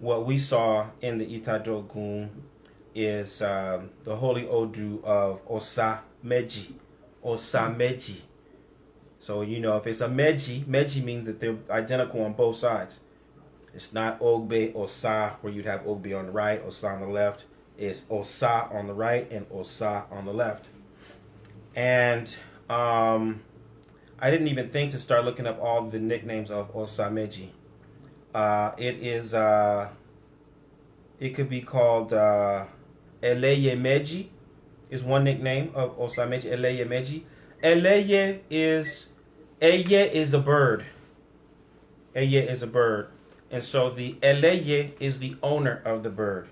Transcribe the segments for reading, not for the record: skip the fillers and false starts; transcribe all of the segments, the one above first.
what we saw in the Itadogun is the holy Odu of OsaMeji. OsaMeji. So, you know, if it's a Meji means that they're identical on both sides. It's not Ogbe Osa, where you'd have Ogbe on the right, Osa on the left. It's Osa on the right and Osa on the left. And I didn't even think to start looking up all the nicknames of OsaMeji. It could be called Meji is one nickname of OsaMeji. Meji. Eye is a bird. Eye is a bird. And so the Eleye is the owner of the bird.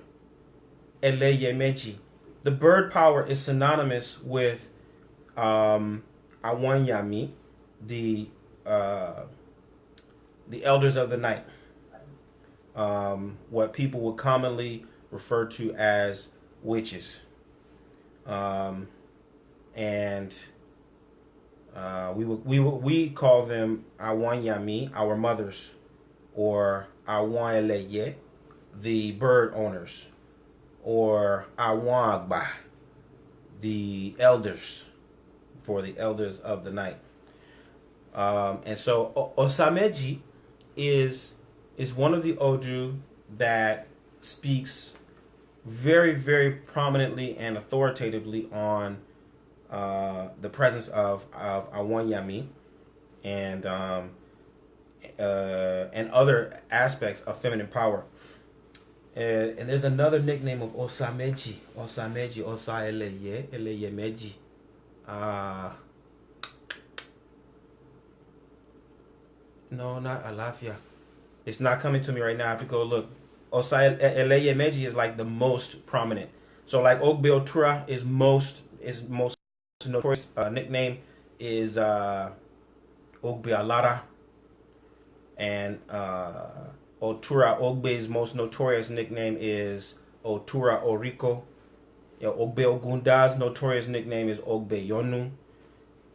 Meji. The bird power is synonymous with Awanyami, the elders of the night. What people would commonly refer to as witches. We call them Awanyami, our mothers, or Awaneleye, the bird owners, or Awangba, the elders, for the elders of the night. And so OsaMeji is one of the Odu that speaks very, very prominently and authoritatively on the presence of Awanyami and other aspects of feminine power. And there's another nickname of OsaMeji, Osa Eleye Meji. No, not Alafia. It's not coming to me right now. I have to go look. Osa Eleye Meji is like the most prominent. So like Ogbe Otura is most notorious nickname is Ogbe Alara, and Otura Ogbe's most notorious nickname is Otura Oriko. Ogbe Ogunda's notorious nickname is Ogbe Yonu.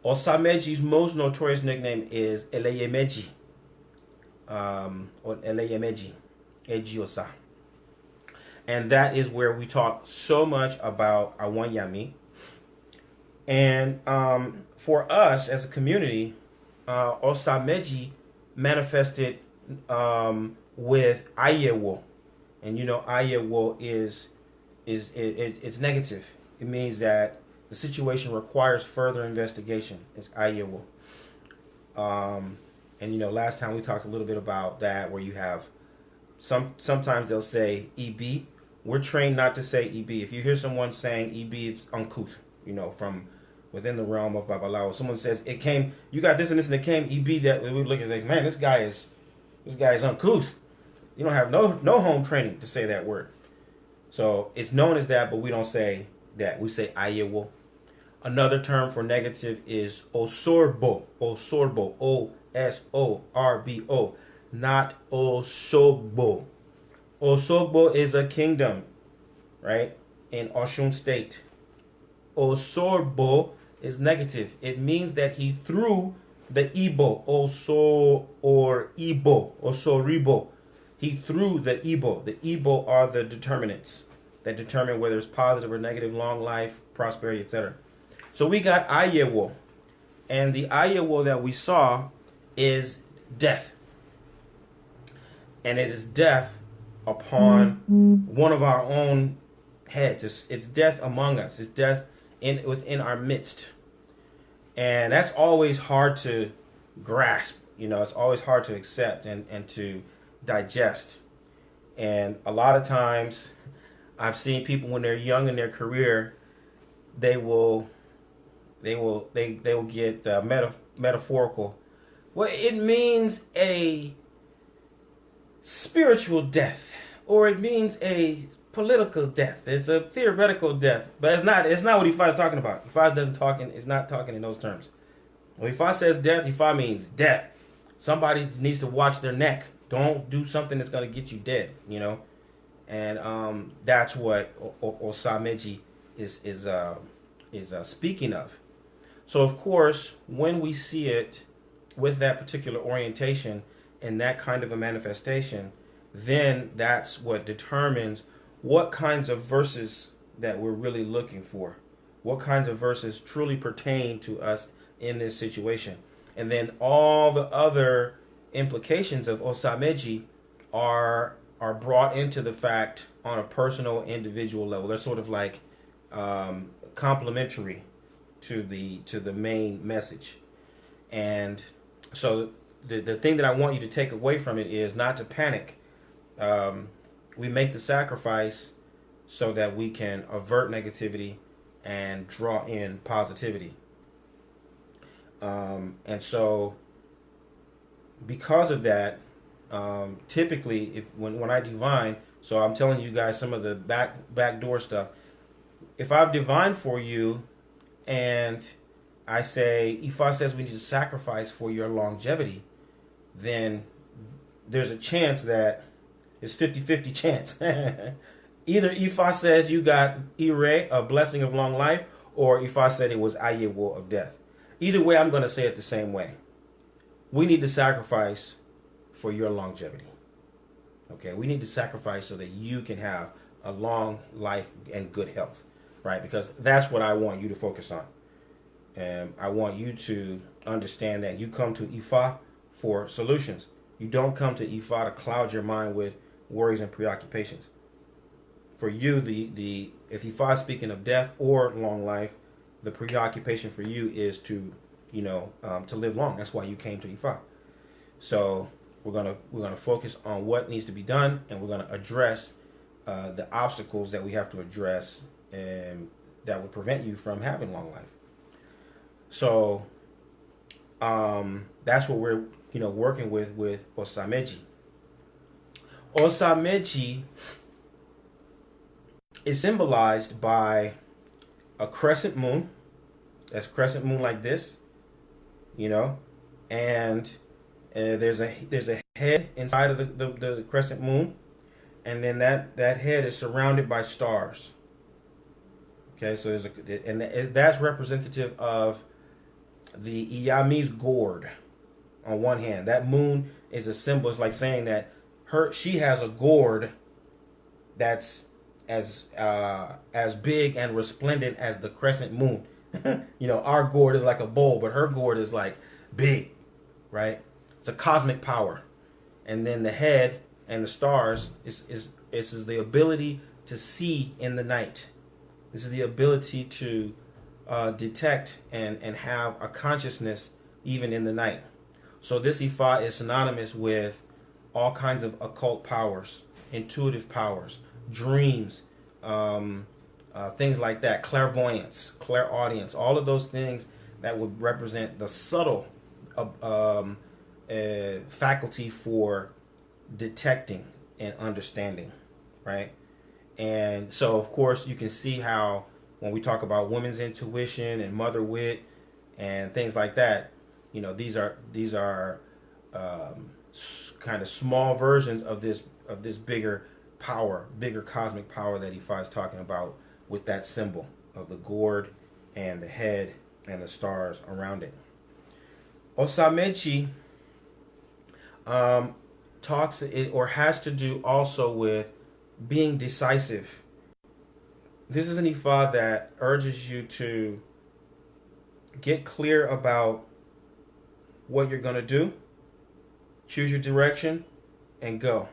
OsaMeji's most notorious nickname is Eleye Meji. Or Eleye Meji, Eji Osa. And that is where we talk so much about Awanyami. And for us as a community, OsaMeji manifested with Ayewo. And you know, Ayewo it's negative. It means that the situation requires further investigation. It's Ayewo. And you know, last time we talked a little bit about that, where you have sometimes they'll say EB. We're trained not to say EB. If you hear someone saying EB, it's uncouth, you know, from within the realm of Babalawo. Someone says it came, you got this and this and it came EB, that we look at like, man, this guy is uncouth. You don't have no home training to say that word. So it's known as that, but we don't say that. We say Ayewo. Another term for negative is Osorbo. Osorbo. Osorbo. Not Osogbo. Osogbo is a kingdom, right? In Osun State. Osorbo is negative. It means that he threw the Igbo. Oso or Igbo. Osoribo. He threw the Igbo. The Igbo are the determinants that determine whether it's positive or negative, long life, prosperity, etc. So we got Ayewo. And the Ayewo that we saw is death. And it is death upon one of our own heads. It's death among us. It's death within our midst. And that's always hard to grasp. You know, it's always hard to accept and to digest. And a lot of times I've seen people when they're young in their career, they will get metaphorical. Well, it means a spiritual death, or it means a political death. It's a theoretical death, but it's not what Ifa is talking about. Ifa is not talking in those terms. When Ifa says death, Ifa means death. Somebody needs to watch their neck. Don't do something that's going to get you dead, you know. And that's what OsaMeji is speaking of. So of course, when we see it with that particular orientation and that kind of a manifestation, then that's what determines what kinds of verses that we're really looking for. What kinds of verses truly pertain to us in this situation. And then all the other implications of OsaMeji are brought into the fact on a personal, individual level. They're sort of like complementary to the main message. And so the thing that I want you to take away from it is not to panic. We make the sacrifice so that we can avert negativity and draw in positivity. And so because of that, typically if when I divine, so I'm telling you guys some of the backdoor stuff. If I've divined for you and I say, Ifa says we need to sacrifice for your longevity, then there's a chance that it's 50-50 chance. Either Ifa says you got Ire, a blessing of long life, or Ifa said it was Ayewo of death. Either way, I'm going to say it the same way. We need to sacrifice for your longevity. Okay, we need to sacrifice so that you can have a long life and good health, right? Because that's what I want you to focus on. And I want you to understand that you come to Ifa for solutions. You don't come to Ifa to cloud your mind with worries and preoccupations. For you, if Ifa is speaking of death or long life, the preoccupation for you is to live long. That's why you came to Ifa. So we're gonna focus on what needs to be done, and we're gonna address the obstacles that we have to address, and that would prevent you from having long life. So that's what we're working with OsaMeji. OsaMeji is symbolized by a crescent moon. That's crescent moon like this, and there's a head inside of the crescent moon, and then that head is surrounded by stars. Okay, so that's representative of the Iyami's gourd. On one hand, that moon is a symbol. It's like saying that she has a gourd that's as big and resplendent as the crescent moon. Our gourd is like a bowl, but her gourd is like big, right? It's a cosmic power. And then the head and the stars is the ability to see in the night. This is the ability to detect and have a consciousness even in the night. So this Ifa is synonymous with all kinds of occult powers, intuitive powers, dreams, things like that, clairvoyance, clairaudience, all of those things that would represent the subtle faculty for detecting and understanding, right? And so, of course, you can see how when we talk about women's intuition and mother wit and things like that, these are kind of small versions of this bigger power, bigger cosmic power that Ifa is talking about with that symbol of the gourd and the head and the stars around it. OsaMeji talks or has to do also with being decisive. This is an Ifa that urges you to get clear about what you're going to do, choose your direction, and go.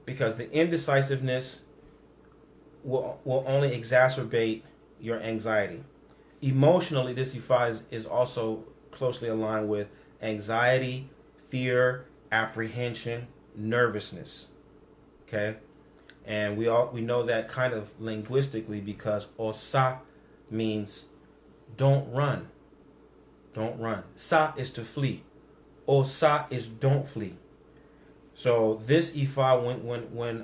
Because the indecisiveness will only exacerbate your anxiety. Emotionally, this Ifa is also closely aligned with anxiety, fear, apprehension, nervousness. Okay? And we know that kind of linguistically because Osa means don't run. Don't run. Sa is to flee. Osa is don't flee. So this Ifa,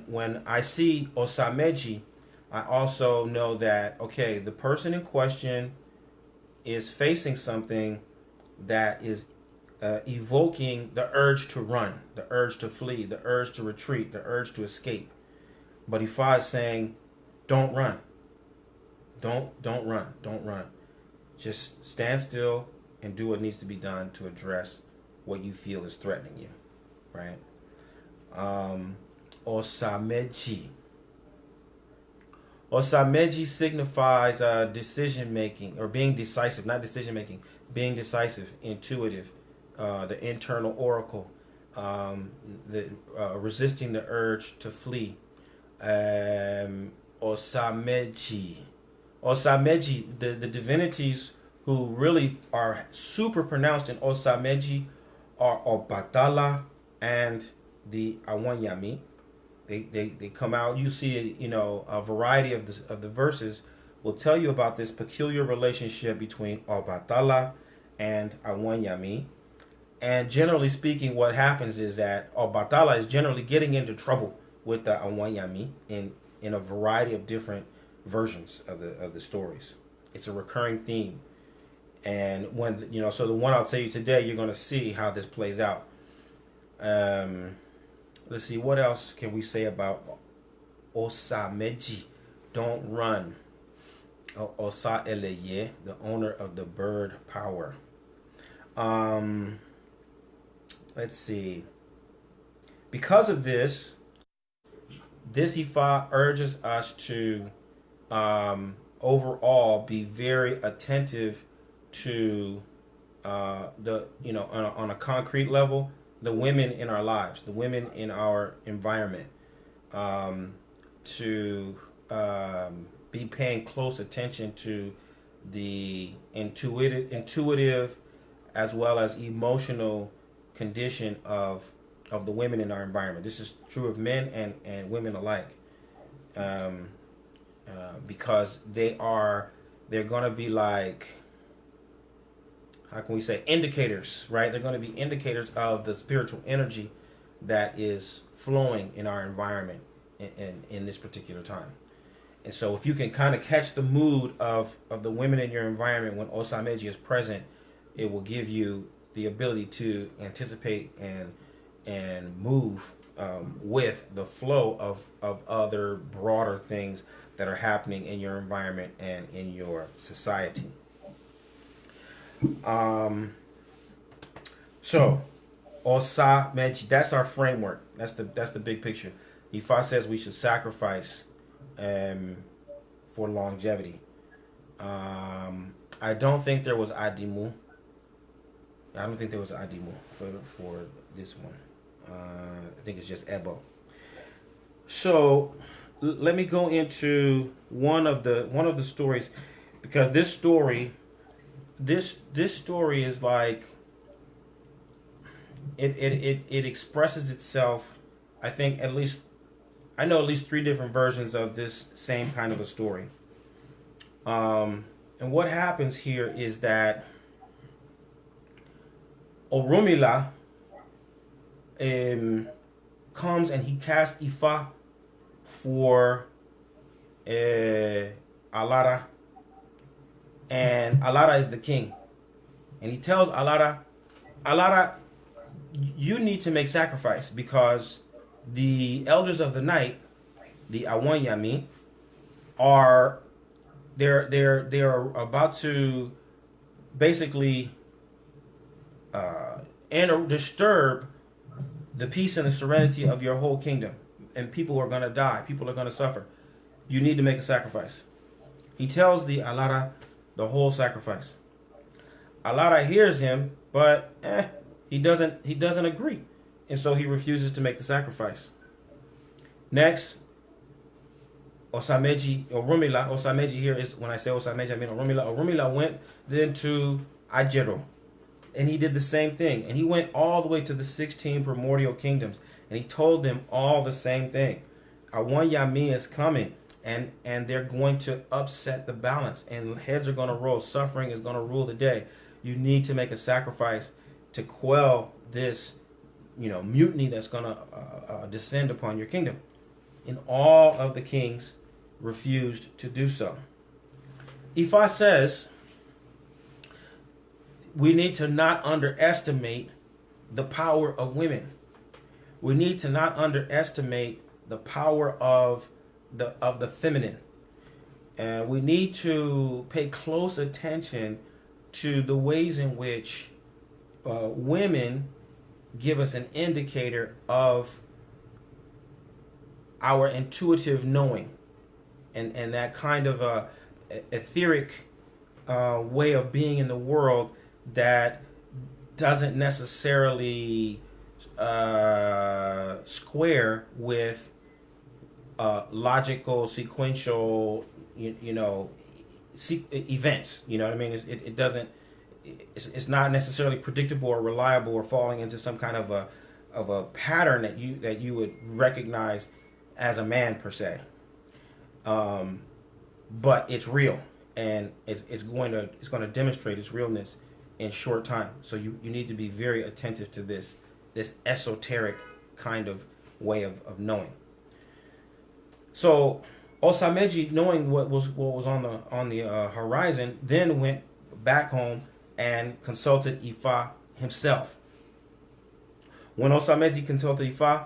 when I see OsaMeji, I also know that, okay, the person in question is facing something that is evoking the urge to run, the urge to flee, the urge to retreat, the urge to escape. But Ifa is saying, don't run. Don't run. Don't run. Just stand still and do what needs to be done to address what you feel is threatening you, right? OsaMeji. OsaMeji signifies decision making or being decisive, not decision making, being decisive, intuitive, the internal oracle, resisting the urge to flee. OsaMeji. OsaMeji, the divinities who really are super pronounced in OsaMeji are Obatala and the Awanyami. They come out. You see, a variety of the verses will tell you about this peculiar relationship between Obatala and Awanyami. And generally speaking, what happens is that Obatala is generally getting into trouble with the Awanyami in a variety of different versions of the stories. It's a recurring theme. And when so the one I'll tell you today, you're going to see how this plays out. Let's see, what else can we say about OsaMeji? Don't run. Osa Eleye, the owner of the bird power. Let's see. Because of this Ifa urges us to overall be very attentive to on a concrete level, the women in our lives, the women in our environment, to be paying close attention to the intuitive as well as emotional condition of the women in our environment. This is true of men and women alike, because they're going to be like, how can we say, indicators, right? They're going to be indicators of the spiritual energy that is flowing in our environment in this particular time. And so if you can kind of catch the mood of the women in your environment when OsaMeji is present, it will give you the ability to anticipate and move with the flow of other broader things that are happening in your environment and in your society. So OsaMeji, that's our framework. That's the big picture. Ifa says we should sacrifice for longevity. I don't think there was Adimu. I don't think there was Adimu for this one. I think it's just Ebo. So let me go into one of the stories, because this story is like it expresses itself. I think I know at least 3 different versions of this same kind of a story. And what happens here is that Oromila comes and he casts Ifa for Alara, and Alara is the king, and he tells Alara, you need to make sacrifice because the elders of the night, the Awanyami, they're about to basically disturb the peace and the serenity of your whole kingdom, and people are going to die, people are going to suffer. You need to make a sacrifice. He tells the Alara the whole sacrifice. Alara hears him, but he doesn't agree, and so he refuses to make the sacrifice. Next, OsaMeji, or Rumila, OsaMeji here is, when I say OsaMeji, I mean Oromila. Oromila went then to Ajero, and he did the same thing. And he went all the way to the 16 primordial kingdoms, and he told them all the same thing. Awanyami is coming, and they're going to upset the balance, and heads are going to roll. Suffering is going to rule the day. You need to make a sacrifice to quell this, mutiny that's going to descend upon your kingdom. And all of the kings refused to do so. Ifa says we need to not underestimate the power of women. We need to not underestimate the power of the feminine. And we need to pay close attention to the ways in which women give us an indicator of our intuitive knowing, and that kind of etheric way of being in the world that doesn't necessarily square with logical, sequential, events. You know what I mean? It doesn't. It's not necessarily predictable or reliable or falling into some kind of a pattern that you would recognize as a man per se. But it's real, and it's going to demonstrate its realness in short time. So you need to be very attentive to this esoteric kind of way of knowing. So OsaMeji, knowing what was on the horizon, then went back home and consulted Ifa himself. When OsaMeji consulted Ifa,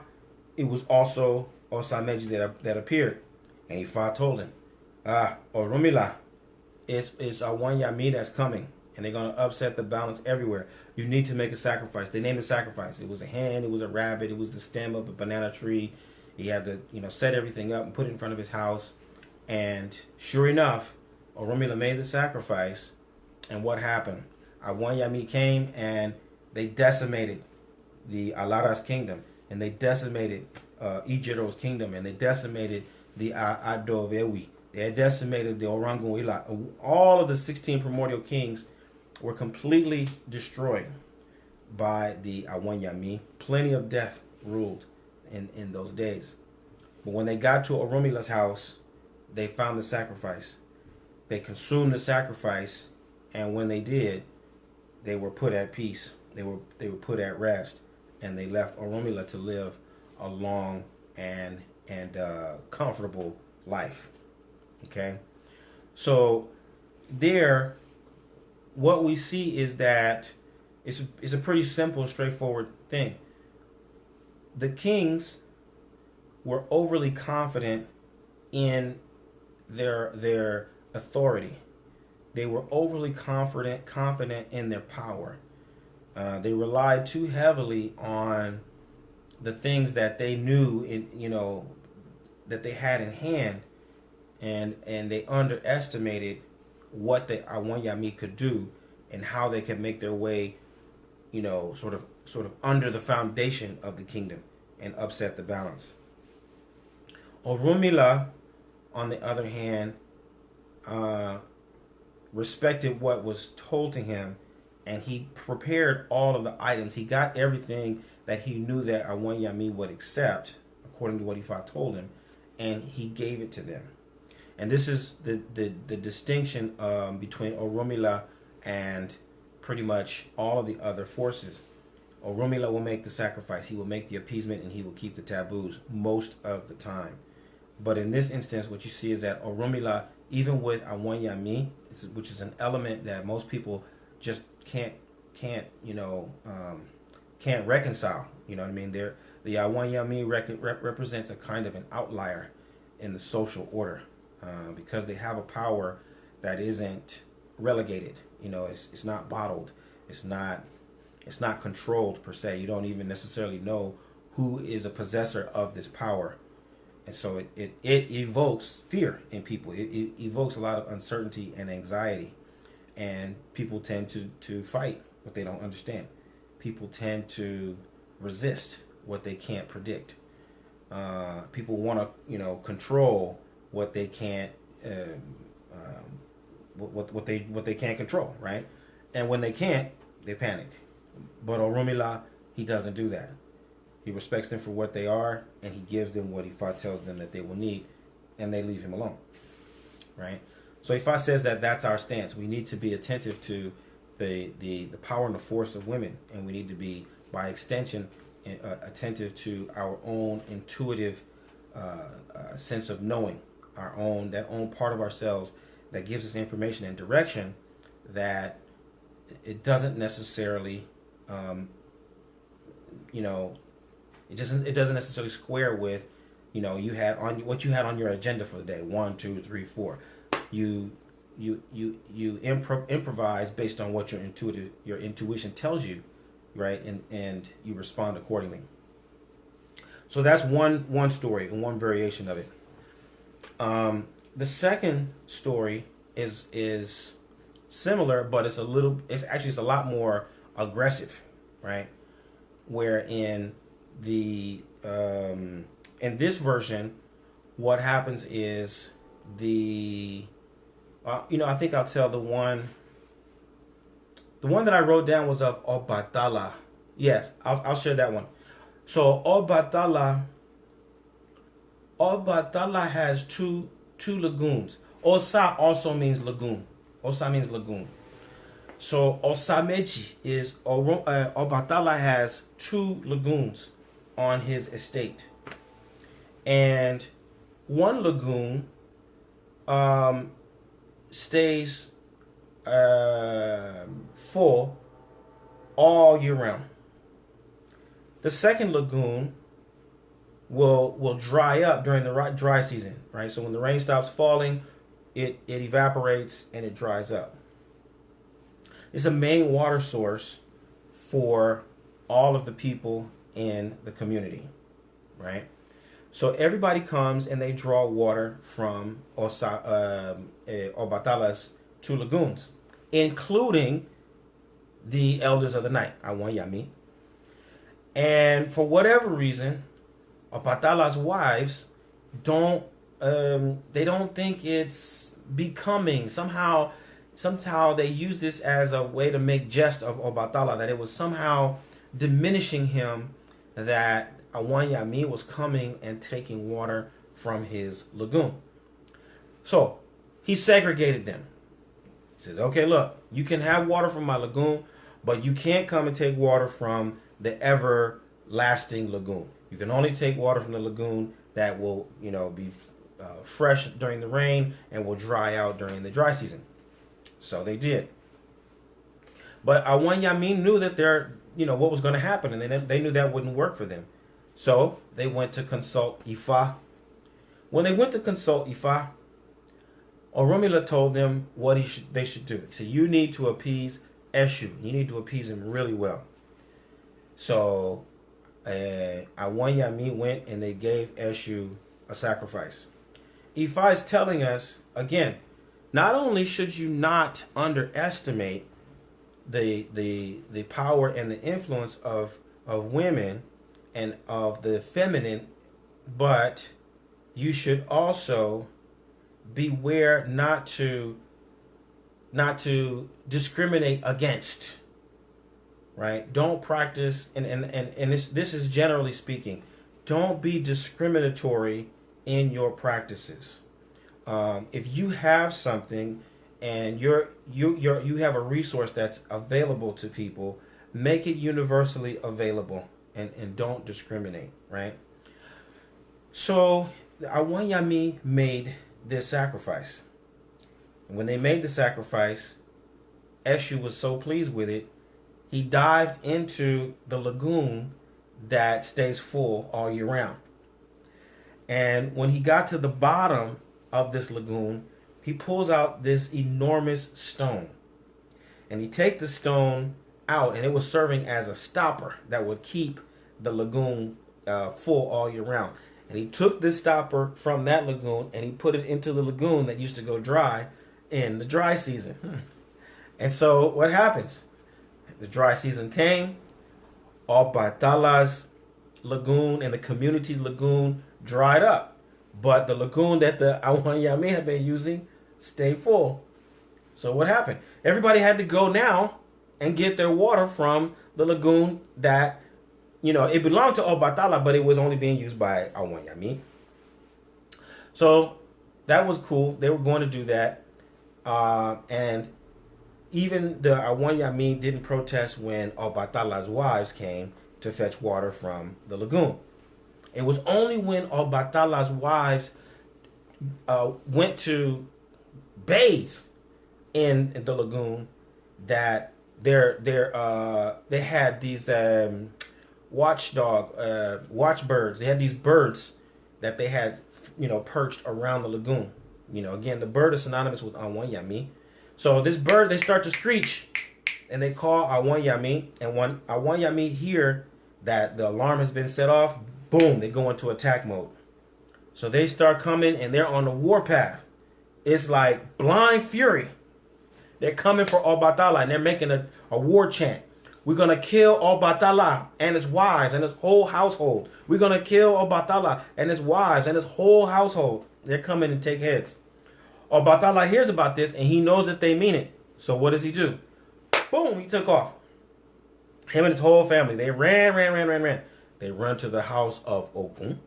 it was also OsaMeji that appeared, and Ifa told him, Orunmila, it's Awanyami that's coming, and they're going to upset the balance everywhere. You need to make a sacrifice. They named the sacrifice. It was a hen, it was a rabbit, it was the stem of a banana tree. He had to, set everything up and put it in front of his house. And sure enough, Orunmila made the sacrifice. And what happened? Awanyami came and they decimated the Alara's kingdom. And they decimated Ijiro's kingdom. And they decimated the Adovewi. They had decimated the Oranguila. All of the 16 primordial kings were completely destroyed by the Awanyami. Plenty of death ruled in those days. But when they got to Orunmila's house, they found the sacrifice. They consumed the sacrifice, and when they did, they were put at peace. They were put at rest, and they left Orunmila to live a long and comfortable life. Okay, so there, what we see is that it's a pretty simple, straightforward thing. The kings were overly confident in their authority. They were overly confident in their power. They relied too heavily on the things that they knew, that they had in hand, and they underestimated what the Awanyami could do and how they could make their way, sort of under the foundation of the kingdom and upset the balance. Orunmila, on the other hand, respected what was told to him, and he prepared all of the items. He got everything that he knew that Awanyami would accept, according to what Ifa told him, and he gave it to them. And this is the distinction between Orunmila and pretty much all of the other forces. Orunmila will make the sacrifice, he will make the appeasement, and he will keep the taboos most of the time. But in this instance, what you see is that Orunmila, even with Awanyami, which is an element that most people just can't reconcile. You know what I mean? The Awanyami represents a kind of an outlier in the social order because they have a power that isn't relegated. It's not bottled. It's not controlled per se. You don't even necessarily know who is a possessor of this power. And so it evokes fear in people. It evokes a lot of uncertainty and anxiety. And people tend to fight what they don't understand. People tend to resist what they can't predict. People want to, control what they can't, what they can't control, right? And when they can't, they panic. But Orunmila, he doesn't do that. He respects them for what they are, and he gives them what Ifa tells them that they will need, and they leave him alone, right? So Ifa says that that's our stance. We need to be attentive to the power and the force of women, and we need to be, by extension, attentive to our own intuitive sense of knowing, that own part of ourselves that gives us information and direction that it doesn't necessarily, it doesn't necessarily square with, you had on what you had on your agenda for the day. 1, 2, 3, 4. You improvise based on what your intuition tells you, right? And you respond accordingly. So that's one story and one variation of it. The second story is similar, but it's a lot more aggressive, right? Where in this version, what happens is I think I'll tell the one that I wrote down was of Obatala. Yes, I'll share that one. So Obatala has two lagoons. Osa also means lagoon. Osa means lagoon. So OsaMeji Obatala has two lagoons on his estate, and one lagoon stays full all year round. The second lagoon will dry up during the dry season, right? So when the rain stops falling, it evaporates and it dries up. It's a main water source for all of the people in the community, right? So everybody comes and they draw water from Obatala's two lagoons, including the elders of the night, Awanyami. And for whatever reason, Obatala's wives don't think it's becoming. Somehow they use this as a way to make jest of Obatala, that it was somehow diminishing him that Awanyami was coming and taking water from his lagoon. So he segregated them. He said, okay, look, you can have water from my lagoon, but you can't come and take water from the everlasting lagoon. You can only take water from the lagoon that will, be fresh during the rain and will dry out during the dry season. So they did. But Awanyami knew that what was going to happen, and they knew that wouldn't work for them. So they went to consult Ifa. When they went to consult Ifa, Oromila told them what they should do. He said, you need to appease Eshu. You need to appease him really well. So Awanyami went and they gave Eshu a sacrifice. Ifa is telling us, again, not only should you not underestimate the power and the influence of women and of the feminine, but you should also beware not to discriminate against, right? Don't practice, and this is generally speaking, don't be discriminatory in your practices. If you have something and you have a resource that's available to people, make it universally available and don't discriminate, right? So Awanyami made this sacrifice. When they made the sacrifice, Eshu was so pleased with it, he dived into the lagoon that stays full all year round. And when he got to the bottom of this lagoon, he pulls out this enormous stone. And he takes the stone out, and it was serving as a stopper that would keep the lagoon full all year round. And he took this stopper from that lagoon and he put it into the lagoon that used to go dry in the dry season. And so what happens? The dry season came, Obatala's lagoon and the community's lagoon dried up. But the lagoon that the Awanyami had been using stayed full. So what happened? Everybody had to go now and get their water from the lagoon that, it belonged to Obatala, but it was only being used by Awanyami. So that was cool. They were going to do that. And even the Awanyami didn't protest when Obatala's wives came to fetch water from the lagoon. It was only when Obatala's wives went to bathe in the lagoon that they had these watchbirds. They had these birds that they had perched around the lagoon. Again, the bird is synonymous with Awanyami. So this bird, they start to screech and they call Awanyami, and when Awanyami hear that the alarm has been set off, boom, they go into attack mode. So they start coming and they're on the warpath. It's like blind fury. They're coming for Obatala and they're making a war chant. We're going to kill Obatala and his wives and his whole household. We're going to kill Obatala and his wives and his whole household. They're coming to take heads. Obatala hears about this and he knows that they mean it. So what does he do? Boom, he took off. Him and his whole family. They ran. They run to the house of Ogun.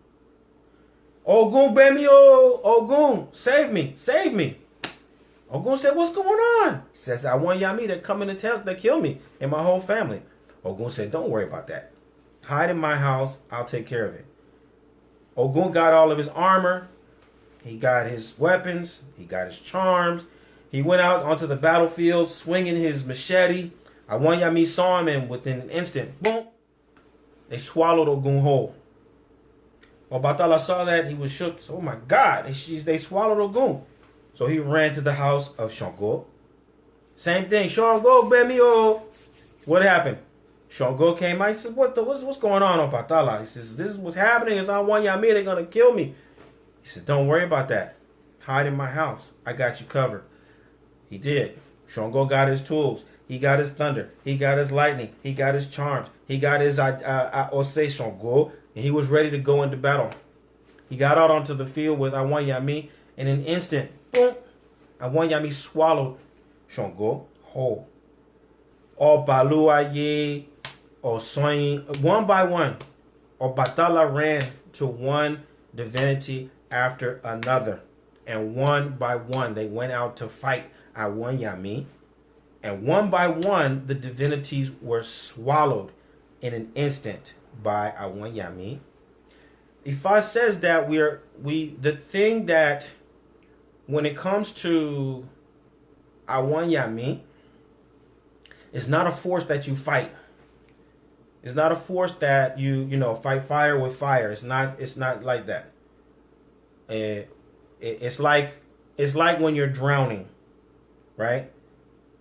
Ogun, baby, Ogun, save me. Ogun said, what's going on? He says, I want Yami to come in and to kill me and my whole family. Ogun said, don't worry about that. Hide in my house. I'll take care of it. Ogun got all of his armor. He got his weapons. He got his charms. He went out onto the battlefield swinging his machete. Awanyami saw him and within an instant, boom, they swallowed Ogun whole. Obatala saw that. He was shook. So, oh my God, they swallowed Ogun. So he ran to the house of Shango. Same thing. Shango, Bemio. What happened? Shango came out. He said, what's going on, Obatala? He says, this is what's happening. It's Awanyami. They're going to kill me. He said, don't worry about that. Hide in my house. I got you covered. He did. Shango got his tools. He got his thunder. He got his lightning. He got his charms. He got his Ose Shango. And he was ready to go into battle. He got out onto the field with Awanyami. In an instant, boom, Awanyami swallowed Shango whole. All Baluaye, or Soyin, one by one, Obatala ran to one divinity after another. And one by one, they went out to fight Awanyami. And one by one, the divinities were swallowed in an instant by Awanyami. Ifa says that the thing that when it comes to Awanyami, it's not a force that you fight. It's not a force that you fight fire with fire. It's not like that. It's like when you're drowning, right?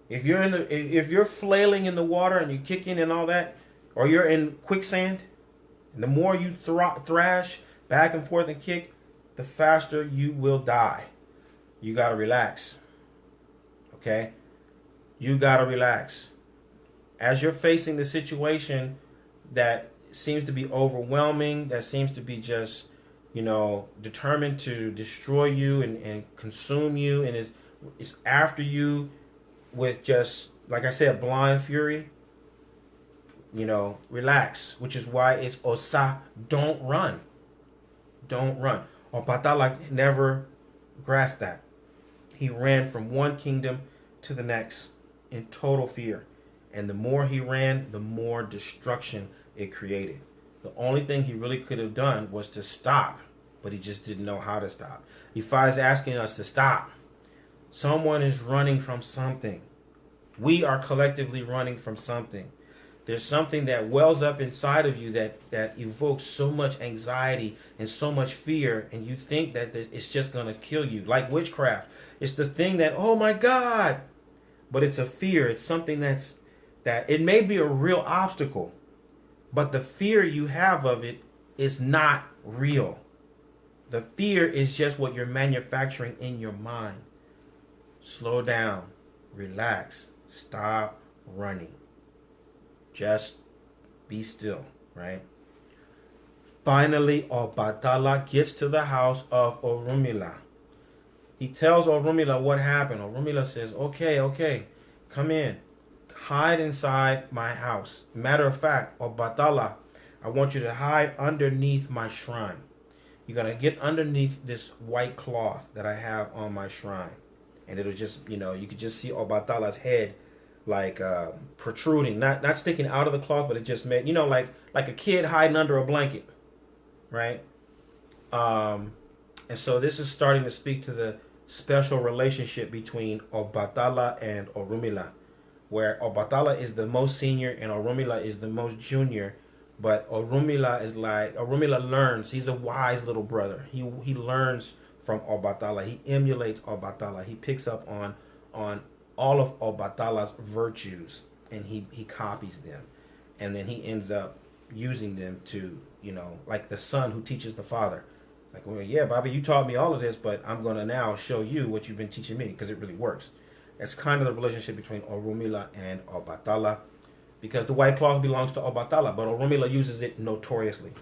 If you're flailing in the water and you're kicking and all that, or you're in quicksand, and the more you thrash back and forth and kick, the faster you will die. You got to relax. Okay? You got to relax. As you're facing the situation that seems to be overwhelming, that seems to be just, determined to destroy you and consume you, and is after you with just, like I said, blind fury, relax, which is why it's Osa, don't run. Don't run. Opatala never grasped that. He ran from one kingdom to the next in total fear. And the more he ran, the more destruction it created. The only thing he really could have done was to stop, but he just didn't know how to stop. Ifa is asking us to stop. Someone is running from something. We are collectively running from something. There's something that wells up inside of you that evokes so much anxiety and so much fear, and you think that it's just going to kill you, like witchcraft. It's the thing that, oh my God, but it's a fear. It's something that it may be a real obstacle, but the fear you have of it is not real. The fear is just what you're manufacturing in your mind. Slow down, relax, stop running. Just be still, right? Finally, Obatala gets to the house of Orunmila. He tells Orunmila what happened. Orunmila says, okay, come in. Hide inside my house. Matter of fact, Obatala, I want you to hide underneath my shrine. You're going to get underneath this white cloth that I have on my shrine. And it'll just, you could just see Obatala's head like protruding, not sticking out of the cloth, but it just made, like a kid hiding under a blanket, right? And so this is starting to speak to the special relationship between Obatala and Orunmila, where Obatala is the most senior and Orunmila is the most junior. But Orunmila learns. He's a wise little brother. He learns from Obatala. He emulates Obatala. He picks up on all of Obatala's virtues and he copies them. And then he ends up using them to, like the son who teaches the father. Like, well, yeah, Bobby, you taught me all of this, but I'm going to now show you what you've been teaching me because it really works. It's kind of the relationship between Orunmila and Obatala, because the white cloth belongs to Obatala, but Orunmila uses it notoriously.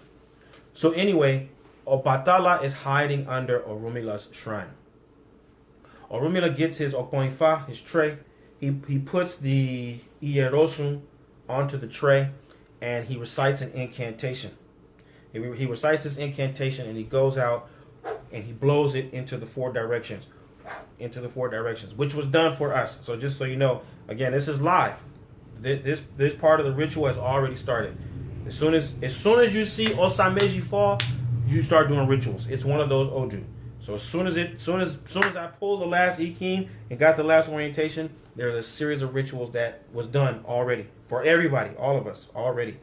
So anyway, Obatala is hiding under Orunmila's shrine. Orunmila gets his Okpoinfa, his tray. He puts the Ierosun onto the tray, and he recites an incantation. He recites this incantation, and he goes out and he blows it into the four directions, which was done for us. So just so you know, again, this is live. This part of the ritual has already started. As soon as you see OsaMeji fall, you start doing rituals. It's one of those Odu. So as soon as I pulled the last Ikin and got the last orientation, there's a series of rituals that was done already for everybody, all of us already.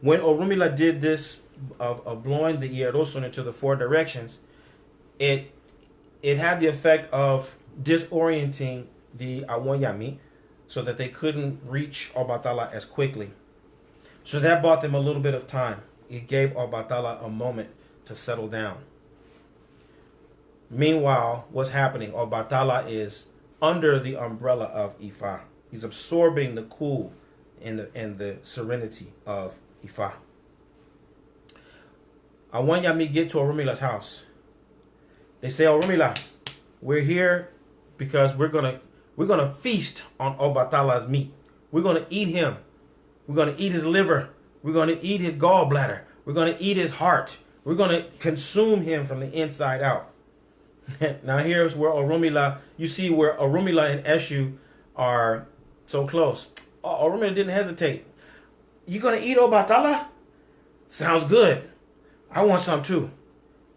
When Orunmila did this of blowing the Ierosun into the four directions, it had the effect of disorienting the Awonyami so that they couldn't reach Obatala as quickly. So that bought them a little bit of time. It gave Obatala a moment to settle down. Meanwhile, what's happening? Obatala is under the umbrella of Ifa. He's absorbing the cool and the serenity of Ifa. Awonyami get to Orunmila's house. They say, Orunmila, we're here because we're gonna feast on Obatala's meat. We're gonna eat him. We're gonna eat his liver. We're gonna eat his gallbladder. We're gonna eat his heart. We're gonna consume him from the inside out. Now here's where you see where Orunmila and Eshu are so close. Orunmila didn't hesitate. You gonna eat Obatala? Sounds good. I want some too.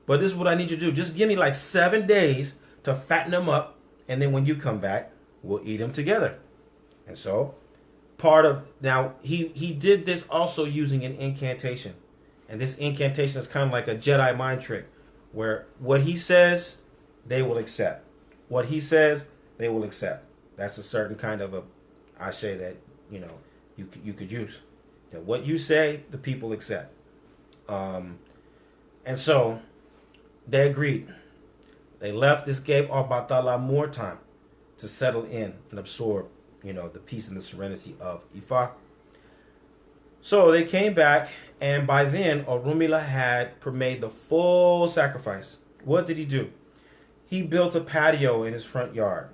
But this is what I need you to do. Just give me like 7 days to fatten them up, and then when you come back, we'll eat them together. And so, he did this also using an incantation. And this incantation is kind of like a Jedi mind trick, where what he says, they will accept. What he says, they will accept. That's a certain kind of a ashe that, you could use. That what you say, the people accept. And so they agreed. They left. This gave Obatala more time to settle in and absorb, the peace and the serenity of Ifa. So they came back, and by then Orunmila had made the full sacrifice. What did he do? He built a patio in his front yard.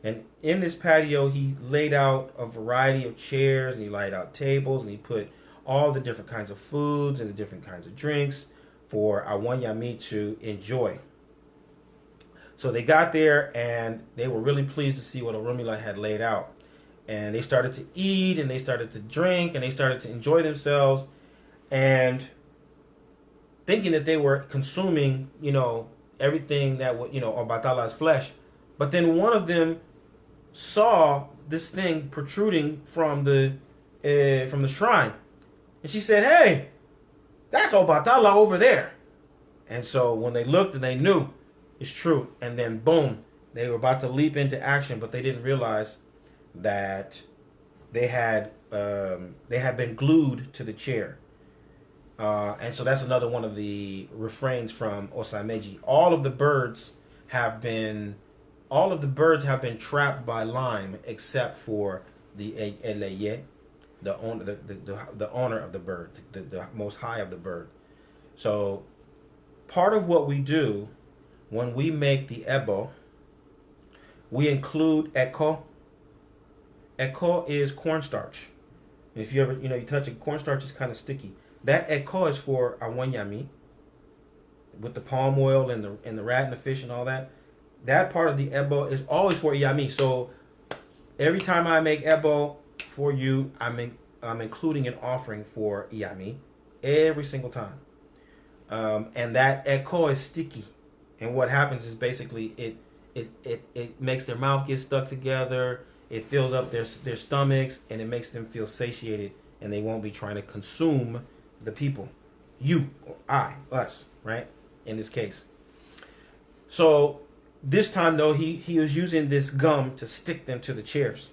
And in this patio, he laid out a variety of chairs, and he laid out tables, and he put all the different kinds of foods and the different kinds of drinks for Awonyami to enjoy. So they got there, and they were really pleased to see what Orunmila had laid out. And they started to eat, and they started to drink, and they started to enjoy themselves, and thinking that they were consuming, everything that would, Obatala's flesh. But then one of them saw this thing protruding from the shrine, and she said, "Hey, that's Obatala over there." And so when they looked, and they knew it's true, and then boom, they were about to leap into action, but they didn't realize that they had been glued to the chair. And so that's another one of the refrains from OsaMeji. All of the birds have been trapped by lime except for the Eleye, the owner of the bird, the most high of the bird. So part of what we do when we make the ebo, we include eko. Eko is cornstarch. And if you ever, you touch it, cornstarch is kind of sticky. That eko is for Awonyami, with the palm oil and the rat and the fish and all that. That part of the ebo is always for Iyami. So every time I make ebo for you, I'm including an offering for Iyami every single time. And that eko is sticky. And what happens is basically it makes their mouth get stuck together. It fills up their stomachs, and it makes them feel satiated, and they won't be trying to consume the people. You, or I, us, right? In this case. So this time, though, he was using this gum to stick them to the chairs.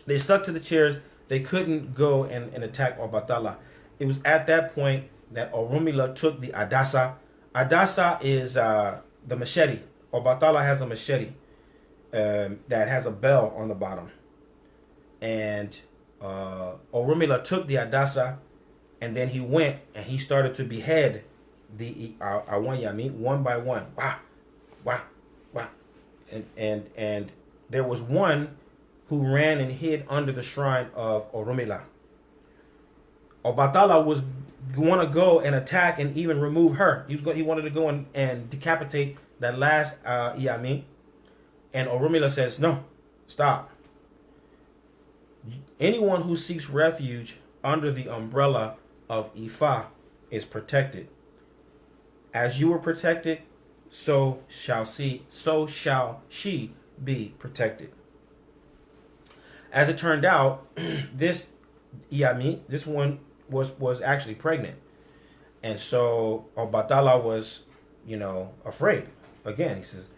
They stuck to the chairs. They couldn't go and attack Obatala. It was at that point that Orunmila took the Adasa. Adasa is the machete. Obatala has a machete that has a bell on the bottom. And Orunmila took the Adasa, and then he went and he started to behead the Awanyami one by one. Wah, wah, wah. And there was one who ran and hid under the shrine of Orunmila. Obatala was going to go and attack and even remove her. He wanted to go and decapitate that last Iyami. And Orunmila says, no, stop. Anyone who seeks refuge under the umbrella of Ifa is protected. As you were protected, so shall she be protected. As it turned out, this Iyami, this one was actually pregnant. And so Obatala was, afraid. Again, he says,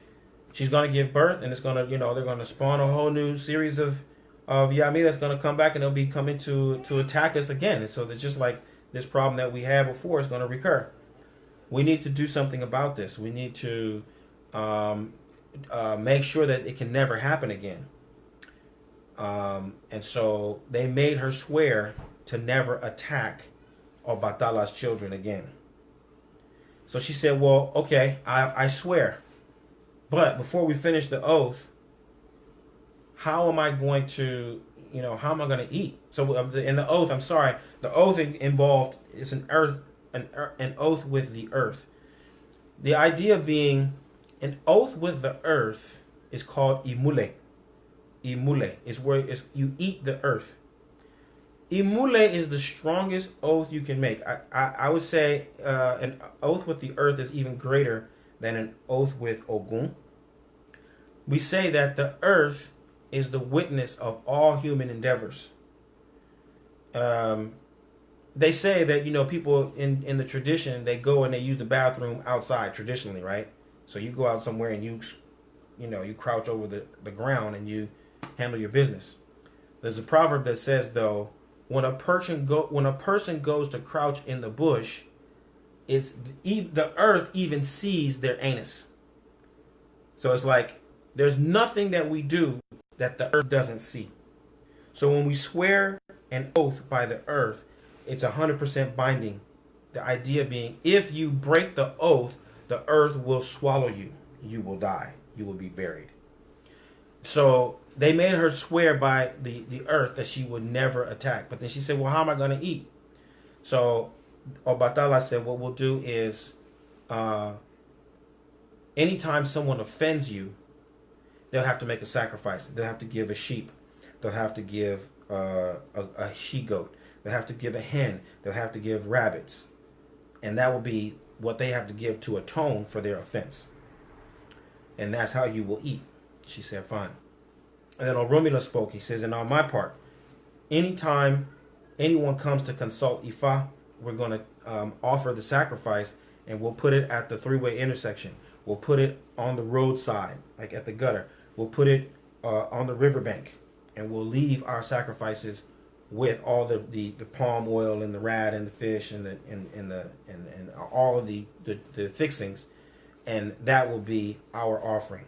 she's going to give birth, and it's going to, they're going to spawn a whole new series of Yami that's going to come back, and they'll be coming to attack us again. And so it's just like this problem that we had before is going to recur. We need to do something about this. We need to make sure that it can never happen again. And so they made her swear to never attack Obatala's children again. So she said, well, okay, I swear. But before we finish the oath, how am I going to, how am I going to eat? So in the oath, the oath involved is an oath with the earth. The idea being an oath with the earth is called imule. Imule is where you eat the earth. Imule is the strongest oath you can make. I would say an oath with the earth is even greater than an oath with Ogun. We say that the earth is the witness of all human endeavors. They say that, people in the tradition, they go and they use the bathroom outside traditionally, right? So you go out somewhere and you crouch over the ground and you handle your business. There's a proverb that says, though, when a person goes to crouch in the bush, the earth even sees their anus. So it's like there's nothing that we do that the earth doesn't see. So when we swear an oath by the earth, it's 100% binding. The idea being, if you break the oath, the earth will swallow you. You will die. You will be buried. So they made her swear by the earth that she would never attack. But then she said, well, how am I going to eat? So Obatala said, what we'll do is anytime someone offends you, they'll have to make a sacrifice. They'll have to give a sheep. They'll have to give a she-goat. They'll have to give a hen. They'll have to give rabbits. And that will be what they have to give to atone for their offense. And that's how you will eat. She said, fine. And then Orunmila spoke. He says, and on my part, anytime anyone comes to consult Ifa, we're going to offer the sacrifice, and we'll put it at the three-way intersection. We'll put it on the roadside, like at the gutter. We'll put it on the riverbank, and we'll leave our sacrifices with all the palm oil and the rat and the fish and all of the fixings, and that will be our offering.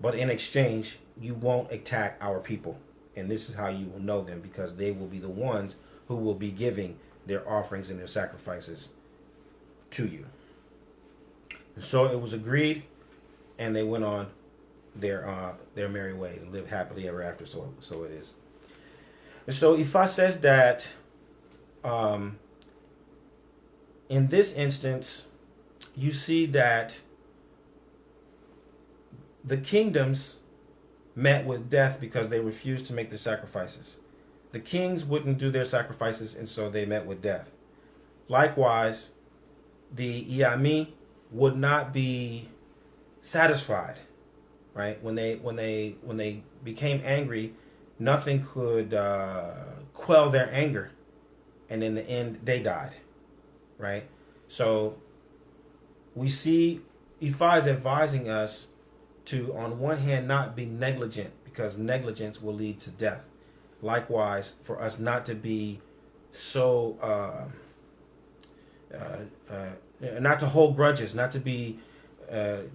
But in exchange, you won't attack our people, and this is how you will know them, because they will be the ones who will be giving their offerings and their sacrifices to you. And so it was agreed, and they went on their merry ways and lived happily ever after. So it is. And so Ifa says that in this instance, you see that the kingdoms met with death because they refused to make their sacrifices. The kings wouldn't do their sacrifices, and so they met with death. Likewise, the Iyami would not be satisfied, right? When they became angry, nothing could quell their anger, and in the end, they died, right? So we see Ifa is advising us to, on one hand, not be negligent, because negligence will lead to death. likewise for us not to be so not to hold grudges, not to be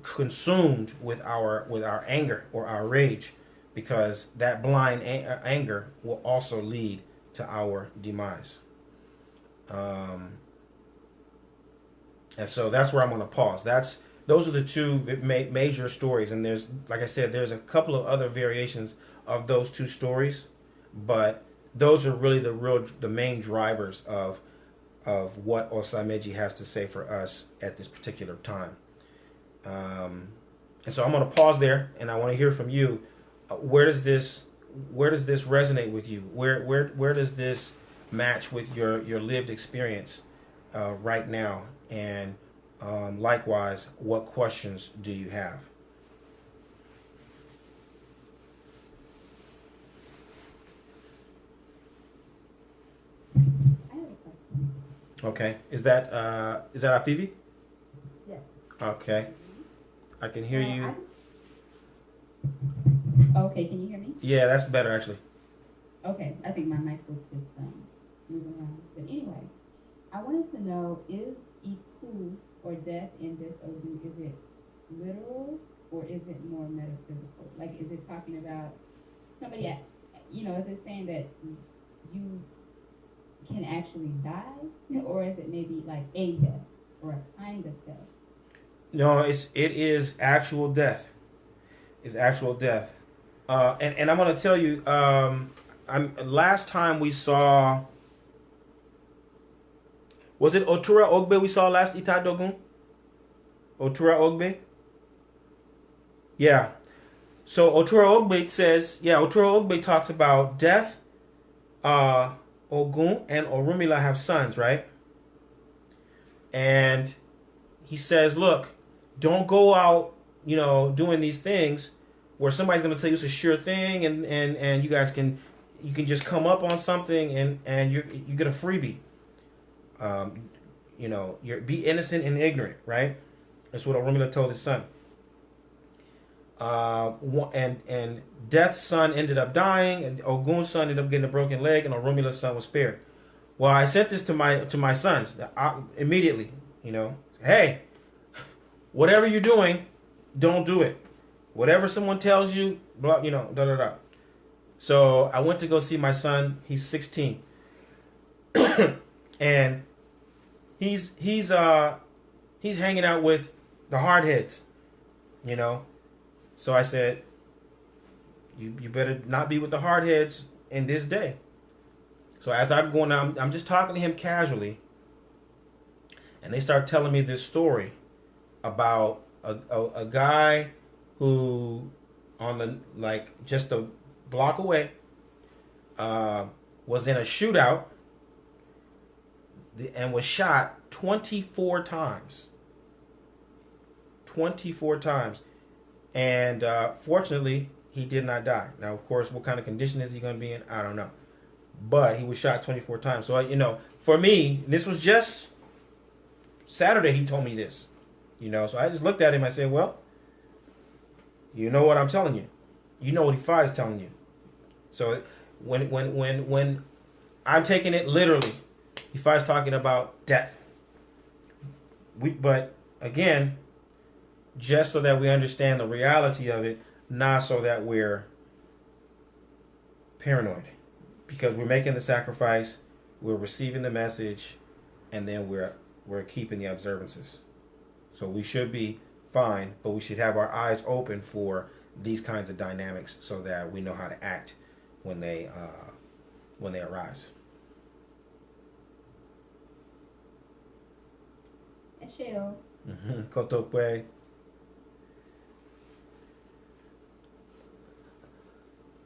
consumed with our anger or our rage, because that blind anger will also lead to our demise. And so that's where I'm going to pause. Those are the two major stories, and there's, like I said, there's a couple of other variations of those two stories, but those are really the main drivers of what OsaMeji has to say for us at this particular time. And so I'm going to pause there, and I want to hear from you. Where does this resonate with you? Where does this match with your lived experience right now? And likewise, what questions do you have? I have a question. Okay, is that Afivi? Yes. Okay, I can hear you. Okay, can you hear me? Yeah, that's better actually. Okay, I think my mic was just moving around. But anyway, I wanted to know, is Iku, or death, in this Odu, is it literal or is it more metaphysical? Like, is it talking about somebody, is it saying that you can actually die, or is it maybe like a death or a kind of death? No, it is actual death. It's actual death. And I'm going to tell you, last time we saw, was it Otura Ogbe we saw last, Itadogun? Otura Ogbe? Yeah. So Otura Ogbe talks about death. Ogun and Orunmila have sons, right? And he says, look, don't go out, doing these things where somebody's going to tell you it's a sure thing, and you guys can just come up on something and you get a freebie. Be innocent and ignorant, right? That's what Orunmila told his son. And Death's son ended up dying, and Ogun's son ended up getting a broken leg, and Orunmila's son was spared. Well, I sent this to my sons immediately. Hey, whatever you're doing, don't do it. Whatever someone tells you, blah, da da da. So I went to go see my son. He's 16, and he's hanging out with the hardheads, So I said, you better not be with the hardheads in this day. So as I'm going out, I'm just talking to him casually, and they start telling me this story about a guy who, just a block away, was in a shootout and was shot 24 times. 24 times. And fortunately, he did not die. Now, of course, what kind of condition is he going to be in? I don't know. But he was shot 24 times. So, for me, this was just Saturday he told me this. So I just looked at him. I said, well, you know what I'm telling you. You know what Ifa is telling you. So when I'm taking it literally, Ifa is talking about death. But again, just so that we understand the reality of it, not so that we're paranoid. Because we're making the sacrifice, we're receiving the message, and then we're keeping the observances. So we should be fine, but we should have our eyes open for these kinds of dynamics so that we know how to act when they arise. Kotokwe.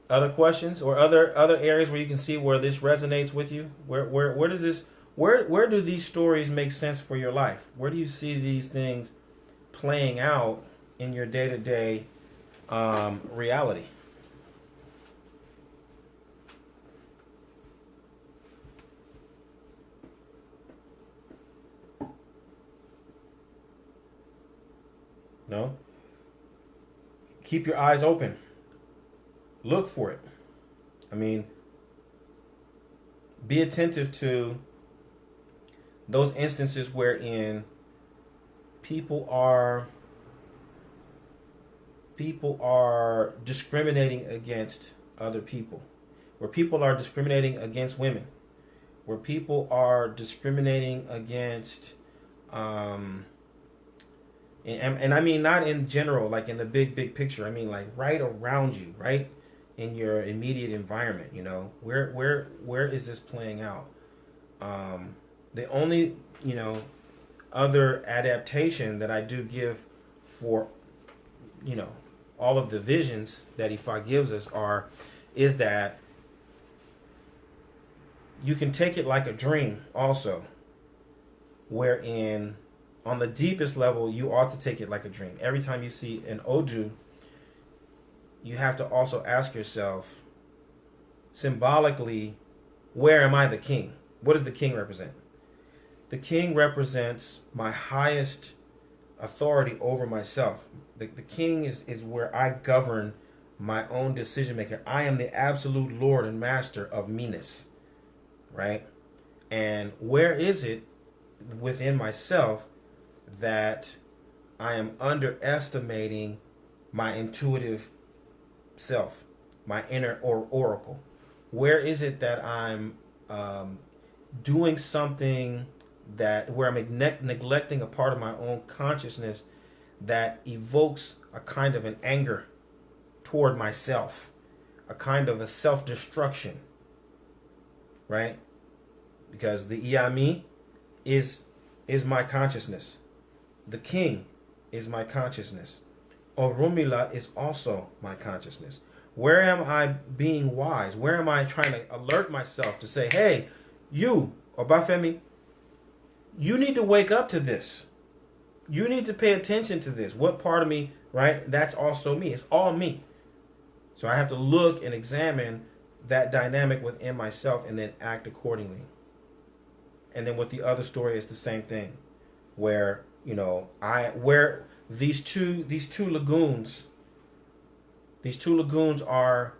Other questions or other areas where you can see where this resonates with you? Where does this where do these stories make sense for your life? Where do you see these things playing out in your day-to-day reality? No? Keep your eyes open. Look for it. I mean, Be attentive to those instances wherein people are discriminating against other people, where people are discriminating against women, where people are discriminating against and I mean not in general, like in the big picture. I mean like right around you, right in your immediate environment. You know, where is this playing out? The only other adaptation that I do give for all of the visions that Ifa gives us is that you can take it like a dream also, wherein on the deepest level you ought to take it like a dream. Every time you see an Odu, you have to also ask yourself symbolically, where am I the king? What does the king represent? The king represents my highest authority over myself. The king is where I govern my own decision maker. I am the absolute lord and master of meanness, right? And where is it within myself that I am underestimating my intuitive self, my inner oracle? Where is it that I'm doing something where I'm neglecting a part of my own consciousness that evokes a kind of an anger toward myself, a kind of a self-destruction, right? Because the Iyami is my consciousness. The king is my consciousness. Orunmila is also my consciousness. Where am I being wise? Where am I trying to alert myself to say, hey, you, Obafemi, you need to wake up to this. You need to pay attention to this. What part of me, right? That's also me. It's all me. So I have to look and examine that dynamic within myself and then act accordingly. And then with the other story, it's the same thing, where where these two lagoons are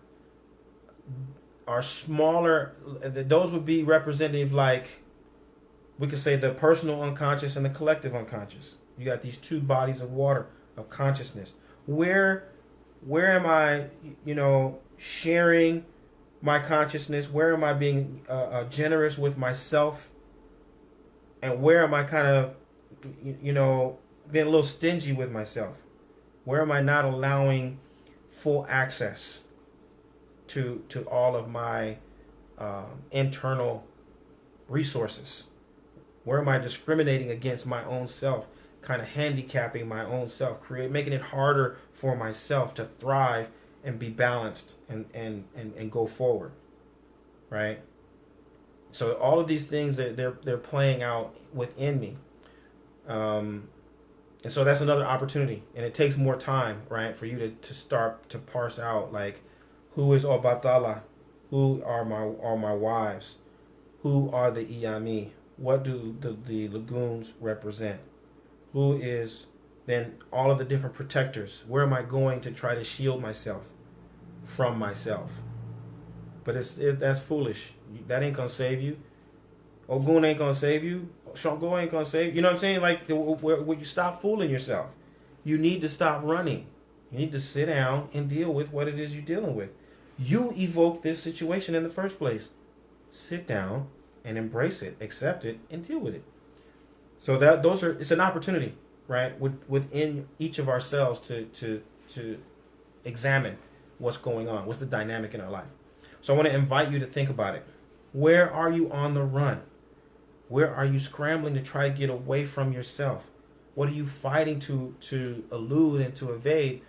smaller. Those would be representative, like we could say the personal unconscious and the collective unconscious. You got these two bodies of water of consciousness. Where am I, sharing my consciousness? Where am I being generous with myself? And where am I kind of, being a little stingy with myself? Where am I not allowing full access to all of my internal resources? Where am I discriminating against my own self, kind of handicapping my own self, making it harder for myself to thrive and be balanced and go forward, right? So all of these things that they're playing out within me, and so that's another opportunity, and it takes more time, right, for you to start to parse out, like, who is Obatala, who are my wives, who are the Iyami, what do the lagoons represent, who is then all of the different protectors, where am I going to try to shield myself from myself? But that's foolish. That ain't gonna save you. Ogun ain't gonna save you. Shango ain't gonna save you. You know what I'm saying? Like, where you stop fooling yourself. You need to stop running. You need to sit down and deal with what it is you're dealing with. You evoked this situation in the first place. Sit down and embrace it, accept it, and deal with it. So it's an opportunity, right, within each of ourselves to examine what's going on, what's the dynamic in our life. So I want to invite you to think about it. Where are you on the run? Where are you scrambling to try to get away from yourself? What are you fighting to elude and to evade?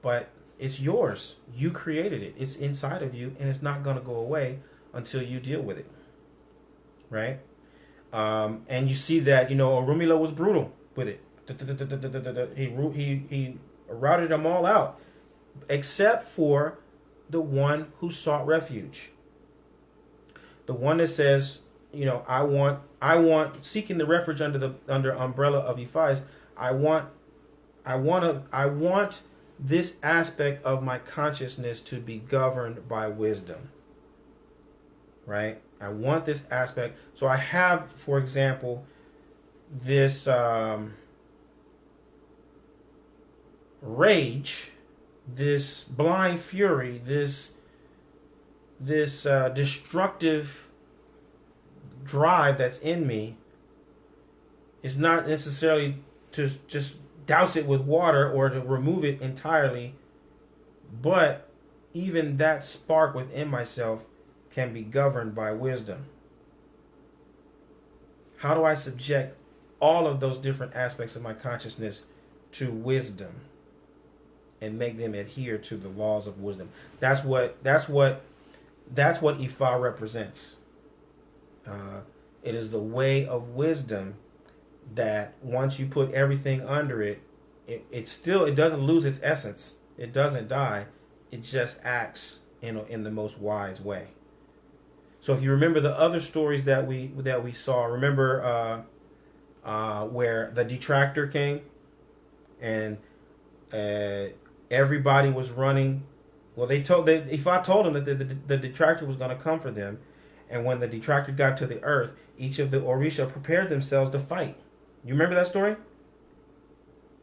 But it's yours. You created it. It's inside of you, and it's not going to go away until you deal with it, right? And you see that, Orunmila was brutal with it. He routed them all out, except for the one who sought refuge. The one that says, I want seeking the refuge under umbrella of Ifais. I want this aspect of my consciousness to be governed by wisdom. Right? I want this aspect. So I have, for example, this rage, this blind fury, this destructive drive that's in me. Is not necessarily to just douse it with water or to remove it entirely, but even that spark within myself can be governed by wisdom. How do I subject all of those different aspects of my consciousness to wisdom and make them adhere to the laws of wisdom? That's what Ifa represents. It is the way of wisdom that once you put everything under it, it doesn't lose its essence. It doesn't die. It just acts in the most wise way. So if you remember the other stories that we saw, remember where the detractor came and everybody was running. Well, if I told them that the detractor was going to come for them, and when the detractor got to the earth, each of the Orisha prepared themselves to fight. You remember that story?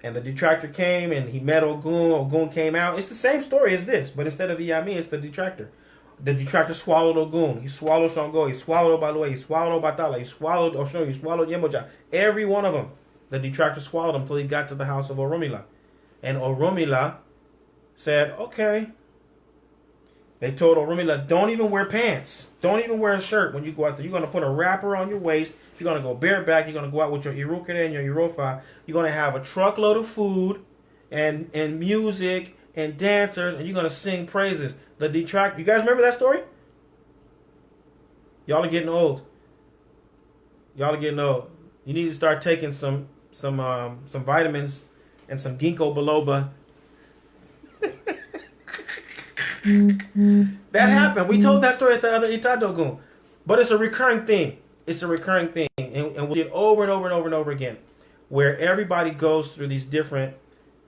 And the detractor came and he met Ogun. Ogun came out. It's the same story as this, but instead of Iyami, it's the detractor. The detractor swallowed Ogun. He swallowed Shango. He swallowed Obalue. He swallowed Obatala. He swallowed Oshun. He swallowed Yemoja. Every one of them. The detractor swallowed them until he got to the house of Oromila. And Oromila said, okay. They told Oromila, don't even wear pants. Don't even wear a shirt when you go out there. You're going to put a wrapper on your waist. You're going to go bareback. You're going to go out with your Irukere and your Irofa. You're going to have a truckload of food and music and dancers, and you're going to sing praises. The detractor. You guys remember that story? Y'all are getting old. Y'all are getting old. You need to start taking some vitamins and some ginkgo biloba. That happened. We told that story at the other Itadogun. But it's a recurring theme. It's a recurring thing. And we did over and over and over and over again. Where everybody goes through these different,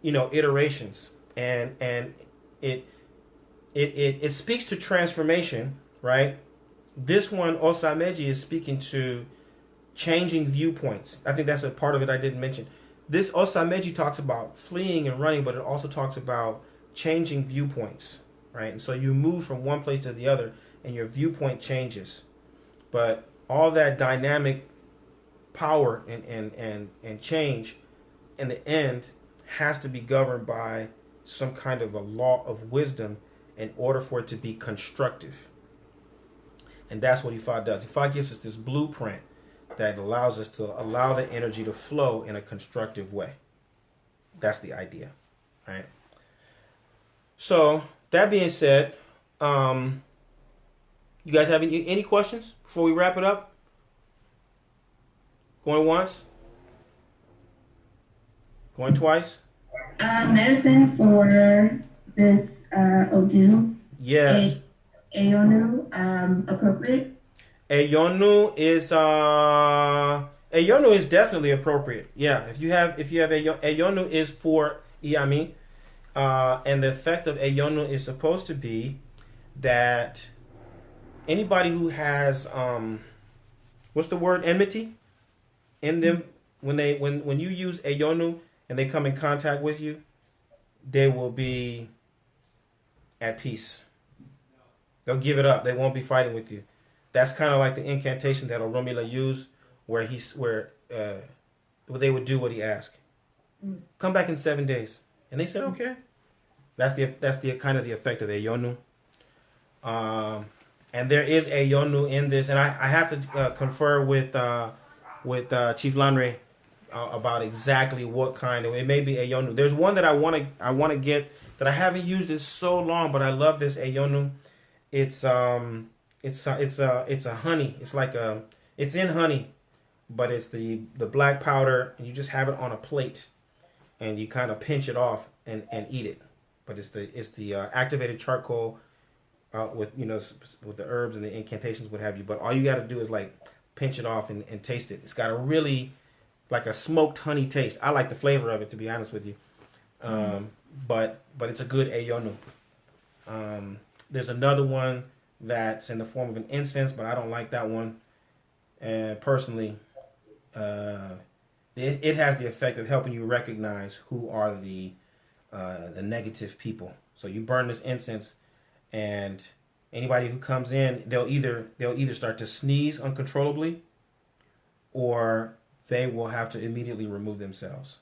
iterations. And it speaks to transformation, right? This one, OsaMeji, is speaking to changing viewpoints. I think that's a part of it I didn't mention. This OsaMeji talks about fleeing and running, but it also talks about changing viewpoints, right? And so you move from one place to the other, and your viewpoint changes. But all that dynamic power and change, in the end, has to be governed by some kind of a law of wisdom in order for it to be constructive. And that's what Ifa does. Ifa gives us this blueprint that allows us to allow the energy to flow in a constructive way. That's the idea, right? So that being said, you guys have any questions before we wrap it up? Going once? Going twice? Medicine for this Odu. Yes. Aonu, appropriate? Ayonu is definitely appropriate. Yeah, if you have Ayonu is for Iyami, and the effect of Ayonu is supposed to be that anybody who has what's the word, enmity in them, when you use Ayonu and they come in contact with you, they will be at peace. They'll give it up. They won't be fighting with you. That's kind of like the incantation that Oromila used, where they would do what he asked. Come back in 7 days, and they said okay. That's the kind of the effect of Ayonu. And there is Ayonu in this, and I have to confer with Chief Lanre about exactly what kind of. It may be Ayonu. There's one that I want to get that I haven't used in so long, but I love this Ayonu. It's a honey. It's like it's in honey, but it's the black powder, and you just have it on a plate, and you kind of pinch it off and eat it. But it's the activated charcoal with with the herbs and the incantations, what have you. But all you got to do is like pinch it off and taste it. It's got a really like a smoked honey taste. I like the flavor of it, to be honest with you. But it's a good Ayonu. There's another one that's in the form of an incense, but I don't like that one. And personally, uh, it has the effect of helping you recognize who are the negative people. So you burn this incense, and anybody who comes in, they'll either start to sneeze uncontrollably, or they will have to immediately remove themselves.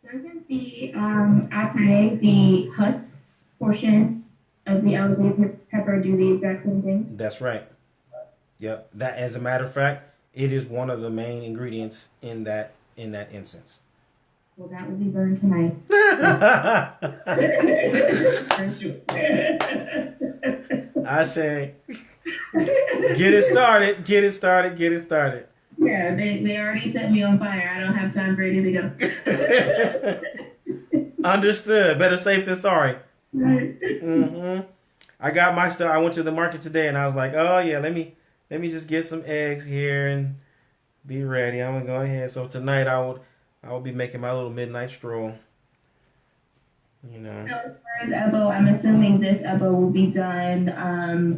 Doesn't the atay, the husk portion of the alligator pepper, do the exact same thing? That's right. Yep. That, as a matter of fact, it is one of the main ingredients in that incense. Well, that will be burned tonight. For sure. Ashe. Get it started. Get it started. Get it started. Yeah, they already set me on fire. I don't have time for anything else. Understood. Better safe than sorry. Right. I got my stuff. I went to the market today, and I was like, "Oh yeah, let me just get some eggs here and be ready." I'm gonna go ahead. So tonight I will be making my little midnight stroll. You know. So as far as Ebo, I'm assuming this Ebo will be done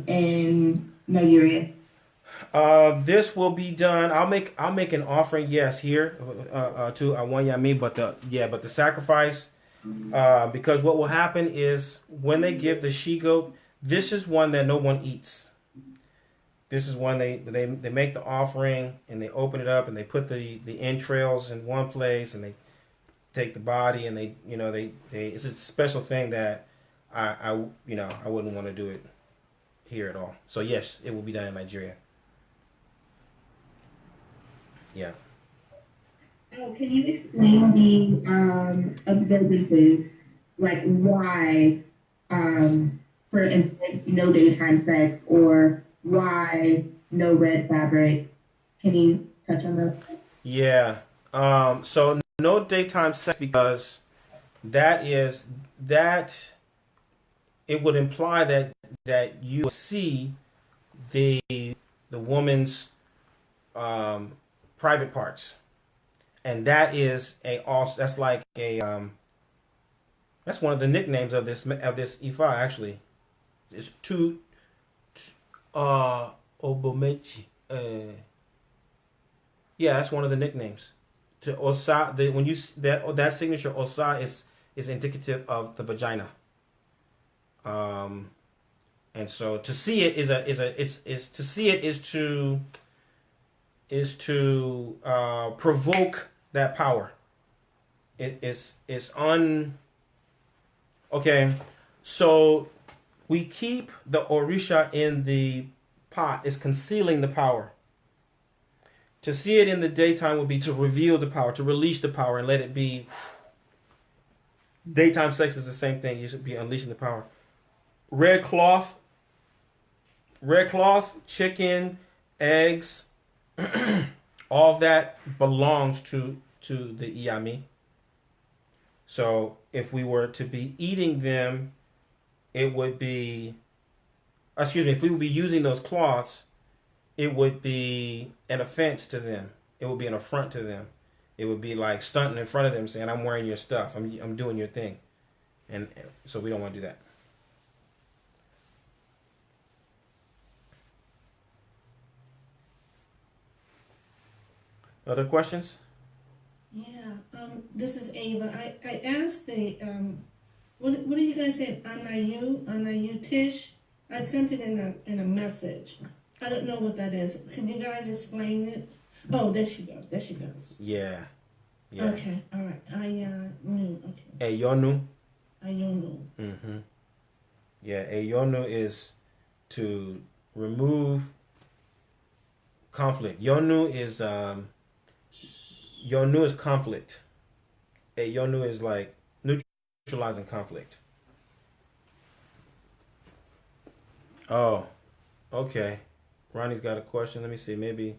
in Nigeria. This will be done. I'll make an offering. Yes, here to Awanyami, but the sacrifice. Because what will happen is when they give the she goat, this is one that no one eats. This is one they make the offering and they open it up and they put the entrails in one place and they take the body and they it's a special thing that I wouldn't want to do it here at all. So yes, it will be done in Nigeria. Yeah. Oh, can you explain the observances, like why, for instance, no daytime sex or why no red fabric? Can you touch on those? Yeah. So no daytime sex because that it would imply that you see the the woman's private parts, and that is that's like that's one of the nicknames of this Ifa actually. It's two Obomechi. Yeah, that's one of the nicknames. To Osa, when you that signature Osa is indicative of the vagina. And so to see it is to see it is to provoke that power. It's on. Okay, so we keep the orisha in the pot. It's concealing the power. To see it in the daytime would be to reveal the power, to release the power, and let it be. Daytime sex is the same thing. You should be unleashing the power. Red cloth, chicken, eggs, all that belongs to the Iyami. So if we were to be eating them, it would be, excuse me, if we would be using those cloths, it would be an offense to them. It would be an affront to them. It would be like stunting in front of them, saying, "I'm wearing your stuff. I'm doing your thing," and so we don't want to do that. Other questions? Yeah, this is Ava. I asked what do you guys say? Anayu Tish? I sent it in a message. I don't know what that is. Can you guys explain it? Oh, there she goes. There she goes. Yeah. Okay, all right. Knew. Okay. Eyonu. Ayonu. Yeah, Eyonu is to remove conflict. Yonu is conflict. Eyonu is like neutralizing conflict. Oh, okay. Ronnie's got a question. Let me see. Maybe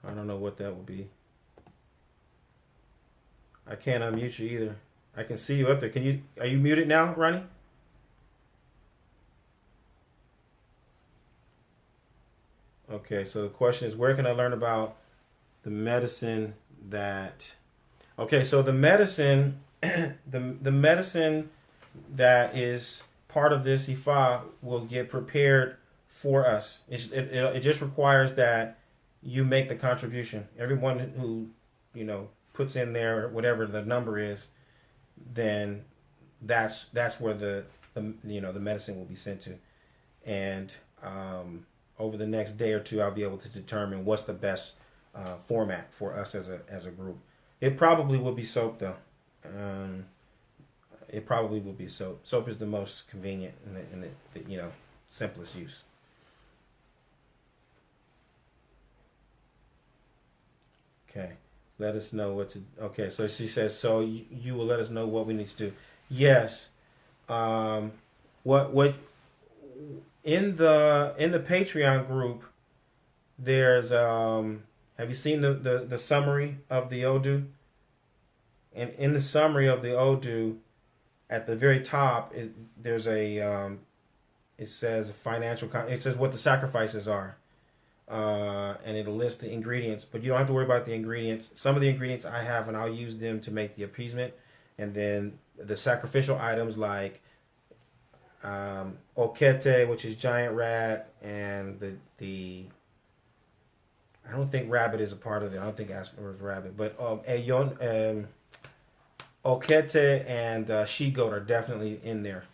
I don't know what that would be. I can't unmute you either. I can see you up there. Are you muted now, Ronnie? Okay, so the question is, where can I learn about the medicine that? Okay, so the medicine, the medicine that is part of this ifa will get prepared for us. It just requires that you make the contribution. Everyone who, puts in there whatever the number is, then that's where the medicine will be sent to. And over the next day or two, I'll be able to determine what's the best format for us as a group. It probably will be soap though. It probably will be soap. Soap is the most convenient and the simplest use. Okay. Let us know what to. Okay, so she says, so you will let us know what we need to do. Yes. What in the Patreon group? There's Have you seen the summary of the Odu? And in the summary of the Odu, at the very top, there's a it says financial. It says what the sacrifices are. And it'll list the ingredients, but you don't have to worry about the ingredients. Some of the ingredients I have, and I'll use them to make the appeasement, and then the sacrificial items like okete, which is giant rat, and the I don't think rabbit is a part of it. I don't think Asper is rabbit, but okete and she goat are definitely in there.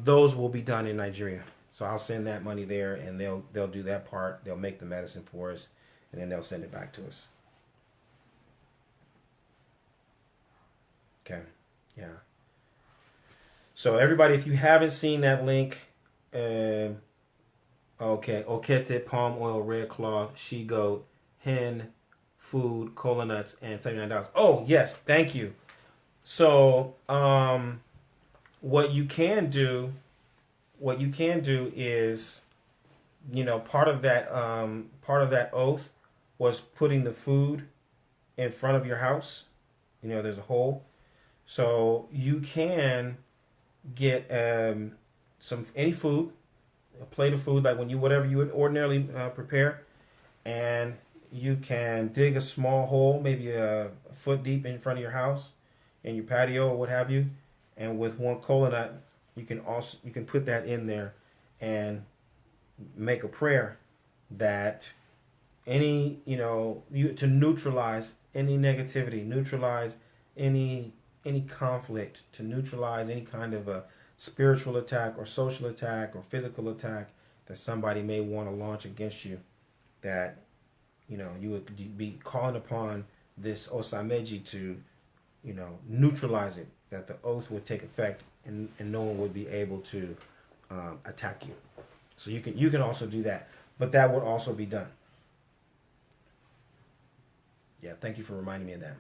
Those will be done in Nigeria. So I'll send that money there, and they'll do that part. They'll make the medicine for us, and then they'll send it back to us. Okay, yeah. So everybody, if you haven't seen that link, okay, okete, palm oil, red cloth, she goat, hen, food, cola nuts, and $79. Oh yes, thank you. So what you can do is, part of that oath was putting the food in front of your house. There's a hole, so you can get any food, a plate of food, like whatever you would ordinarily prepare, and you can dig a small hole, maybe a foot deep in front of your house, in your patio or what have you, and with one cola nut, you can put that in there and make a prayer that to neutralize any negativity, neutralize any conflict, to neutralize any kind of a spiritual attack or social attack or physical attack that somebody may want to launch against you, that you would be calling upon this OsaMeji to neutralize it, that the oath would take effect, and no one would be able to attack you. So you can also do that, but that would also be done. Yeah, thank you for reminding me of that.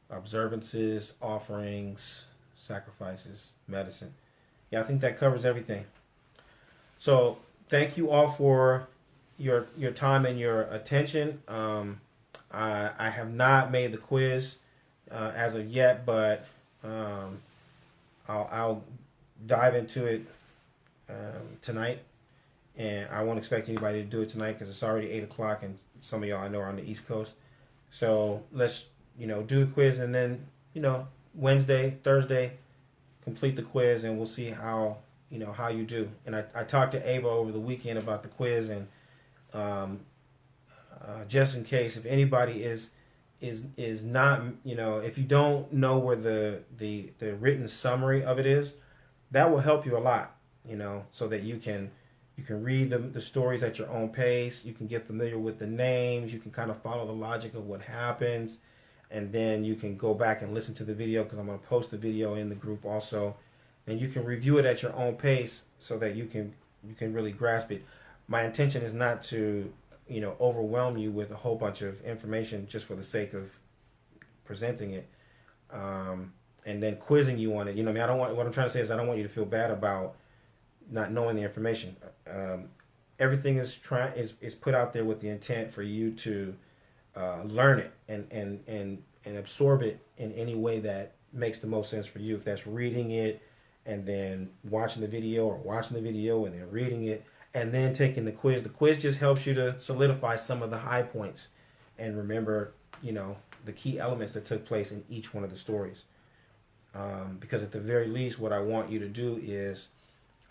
Observances, offerings, sacrifices, medicine. Yeah, I think that covers everything. So thank you all for your time and your attention. I have not made the quiz as of yet, but I'll dive into it tonight, and I won't expect anybody to do it tonight because it's already 8 o'clock, and some of y'all I know are on the East Coast. So let's do the quiz, and then Wednesday, Thursday, complete the quiz, and we'll see how you do. And I talked to Ava over the weekend about the quiz, and just in case, if anybody is not, if you don't know where the written summary of it is, that will help you a lot, so that you can read the stories at your own pace. You can get familiar with the names. You can kind of follow the logic of what happens, and then you can go back and listen to the video, because I'm going to post the video in the group also, and you can review it at your own pace so that you can really grasp it. My intention is not to overwhelm you with a whole bunch of information just for the sake of presenting it, and then quizzing you on it. What I'm trying to say is, I don't want you to feel bad about not knowing the information. Everything is put out there with the intent for you to learn it and absorb it in any way that makes the most sense for you. If that's reading it and then watching the video, or watching the video and then reading it and then taking the quiz. The quiz just helps you to solidify some of the high points and remember, the key elements that took place in each one of the stories. Because at the very least, what I want you to do is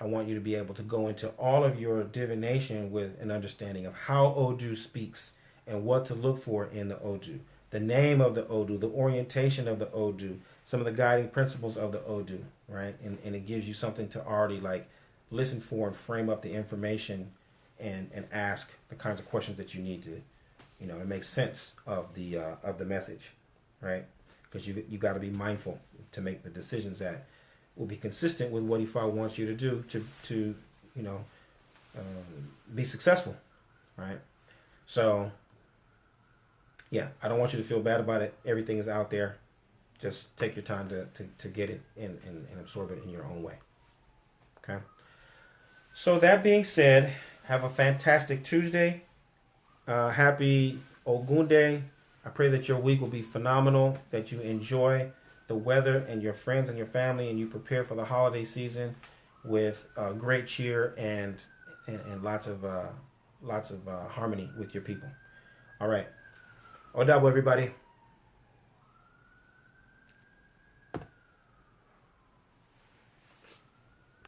I want you to be able to go into all of your divination with an understanding of how Odu speaks and what to look for in the Odu, the name of the Odu, the orientation of the Odu, some of the guiding principles of the Odu, right? And it gives you something to already like listen for and frame up the information and ask the kinds of questions that you need to, it makes sense of the message, right? Because you got to be mindful to make the decisions that will be consistent with what Ifa wants you to do to be successful, right? So, yeah, I don't want you to feel bad about it. Everything is out there. Just take your time to get it and absorb it in your own way. Okay? So that being said, have a fantastic Tuesday. Happy Ogun Day. I pray that your week will be phenomenal, that you enjoy the weather and your friends and your family, and you prepare for the holiday season with great cheer and lots of harmony with your people. All right. Odabo, everybody.